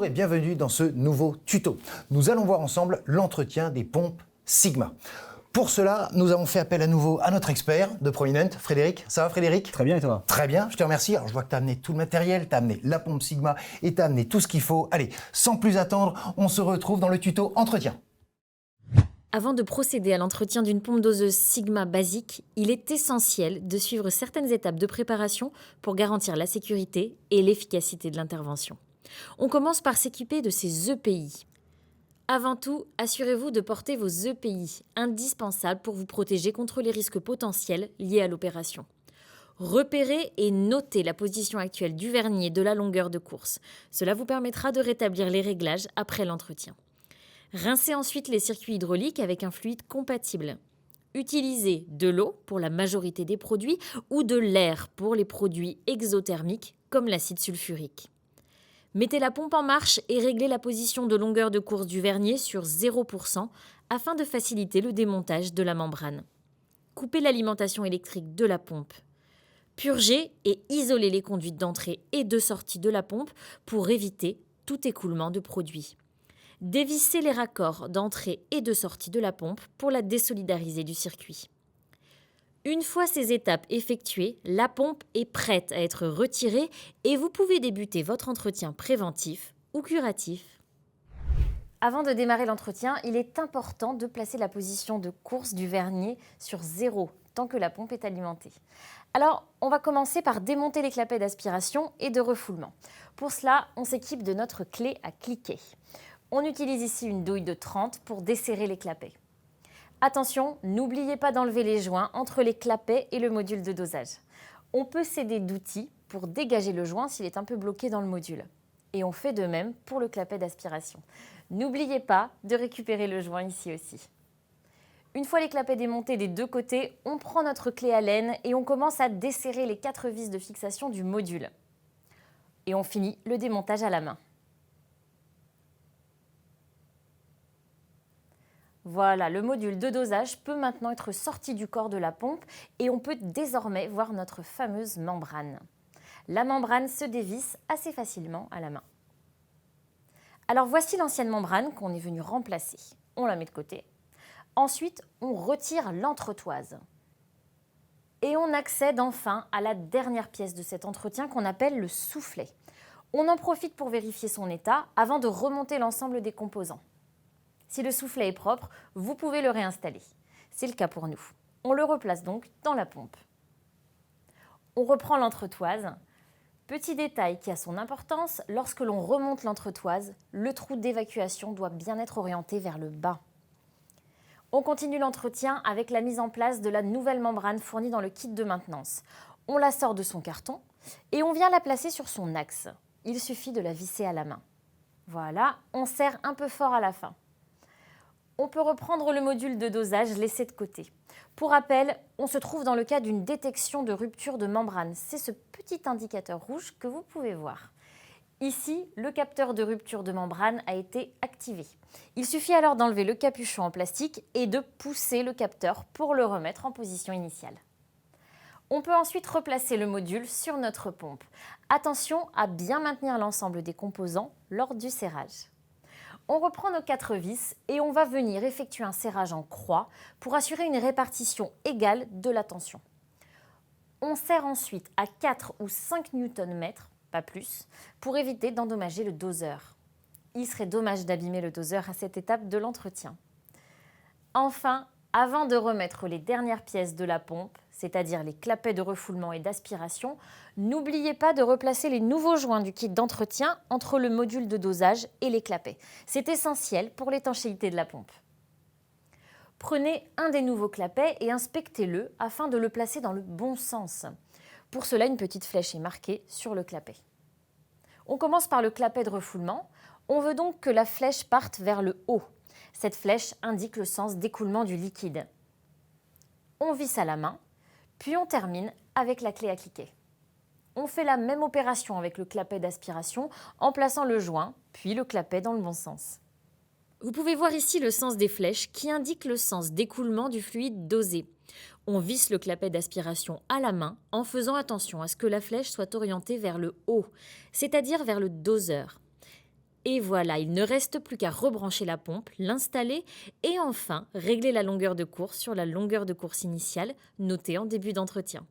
Bonjour et bienvenue dans ce nouveau tuto. Nous allons voir ensemble l'entretien des pompes Sigma. Pour cela, nous avons fait appel à nouveau à notre expert de Prominent, Frédéric. Ça va Frédéric? Très bien et toi? Très bien, je te remercie. Alors je vois que tu as amené tout le matériel, tu as amené la pompe Sigma et tu as amené tout ce qu'il faut. Allez, sans plus attendre, on se retrouve dans le tuto entretien. Avant de procéder à l'entretien d'une pompe doseuse Sigma basique, il est essentiel de suivre certaines étapes de préparation pour garantir la sécurité et l'efficacité de l'intervention. On commence par s'équiper de ces EPI. Avant tout, assurez-vous de porter vos EPI, indispensables pour vous protéger contre les risques potentiels liés à l'opération. Repérez et notez la position actuelle du vernier de la longueur de course. Cela vous permettra de rétablir les réglages après l'entretien. Rincez ensuite les circuits hydrauliques avec un fluide compatible. Utilisez de l'eau pour la majorité des produits ou de l'air pour les produits exothermiques comme l'acide sulfurique. Mettez la pompe en marche et réglez la position de longueur de course du vernier sur 0% afin de faciliter le démontage de la membrane. Coupez l'alimentation électrique de la pompe. Purgez et isolez les conduites d'entrée et de sortie de la pompe pour éviter tout écoulement de produits. Dévissez les raccords d'entrée et de sortie de la pompe pour la désolidariser du circuit. Une fois ces étapes effectuées, la pompe est prête à être retirée et vous pouvez débuter votre entretien préventif ou curatif. Avant de démarrer l'entretien, il est important de placer la position de course du vernier sur 0 tant que la pompe est alimentée. Alors, on va commencer par démonter les clapets d'aspiration et de refoulement. Pour cela, on s'équipe de notre clé à cliquer. On utilise ici une douille de 30 pour desserrer les clapets. Attention, n'oubliez pas d'enlever les joints entre les clapets et le module de dosage. On peut s'aider d'outils pour dégager le joint s'il est un peu bloqué dans le module. Et on fait de même pour le clapet d'aspiration. N'oubliez pas de récupérer le joint ici aussi. Une fois les clapets démontés des deux côtés, on prend notre clé Allen et on commence à desserrer les 4 vis de fixation du module. Et on finit le démontage à la main. Voilà, le module de dosage peut maintenant être sorti du corps de la pompe et on peut désormais voir notre fameuse membrane. La membrane se dévisse assez facilement à la main. Alors voici l'ancienne membrane qu'on est venu remplacer. On la met de côté. Ensuite, on retire l'entretoise. Et on accède enfin à la dernière pièce de cet entretien qu'on appelle le soufflet. On en profite pour vérifier son état avant de remonter l'ensemble des composants. Si le soufflet est propre, vous pouvez le réinstaller. C'est le cas pour nous. On le replace donc dans la pompe. On reprend l'entretoise. Petit détail qui a son importance, lorsque l'on remonte l'entretoise, le trou d'évacuation doit bien être orienté vers le bas. On continue l'entretien avec la mise en place de la nouvelle membrane fournie dans le kit de maintenance. On la sort de son carton et on vient la placer sur son axe. Il suffit de la visser à la main. Voilà, on serre un peu fort à la fin. On peut reprendre le module de dosage laissé de côté. Pour rappel, on se trouve dans le cas d'une détection de rupture de membrane. C'est ce petit indicateur rouge que vous pouvez voir. Ici, le capteur de rupture de membrane a été activé. Il suffit alors d'enlever le capuchon en plastique et de pousser le capteur pour le remettre en position initiale. On peut ensuite replacer le module sur notre pompe. Attention à bien maintenir l'ensemble des composants lors du serrage. On reprend nos 4 vis et on va venir effectuer un serrage en croix pour assurer une répartition égale de la tension. On serre ensuite à 4 ou 5 Nm, pas plus, pour éviter d'endommager le doseur. Il serait dommage d'abîmer le doseur à cette étape de l'entretien. Enfin, avant de remettre les dernières pièces de la pompe, c'est-à-dire les clapets de refoulement et d'aspiration, n'oubliez pas de replacer les nouveaux joints du kit d'entretien entre le module de dosage et les clapets. C'est essentiel pour l'étanchéité de la pompe. Prenez un des nouveaux clapets et inspectez-le afin de le placer dans le bon sens. Pour cela, une petite flèche est marquée sur le clapet. On commence par le clapet de refoulement. On veut donc que la flèche parte vers le haut. Cette flèche indique le sens d'écoulement du liquide. On visse à la main, puis on termine avec la clé à cliquer. On fait la même opération avec le clapet d'aspiration en plaçant le joint, puis le clapet dans le bon sens. Vous pouvez voir ici le sens des flèches qui indiquent le sens d'écoulement du fluide dosé. On visse le clapet d'aspiration à la main en faisant attention à ce que la flèche soit orientée vers le haut, c'est-à-dire vers le doseur. Et voilà, il ne reste plus qu'à rebrancher la pompe, l'installer et enfin régler la longueur de course sur la longueur de course initiale notée en début d'entretien.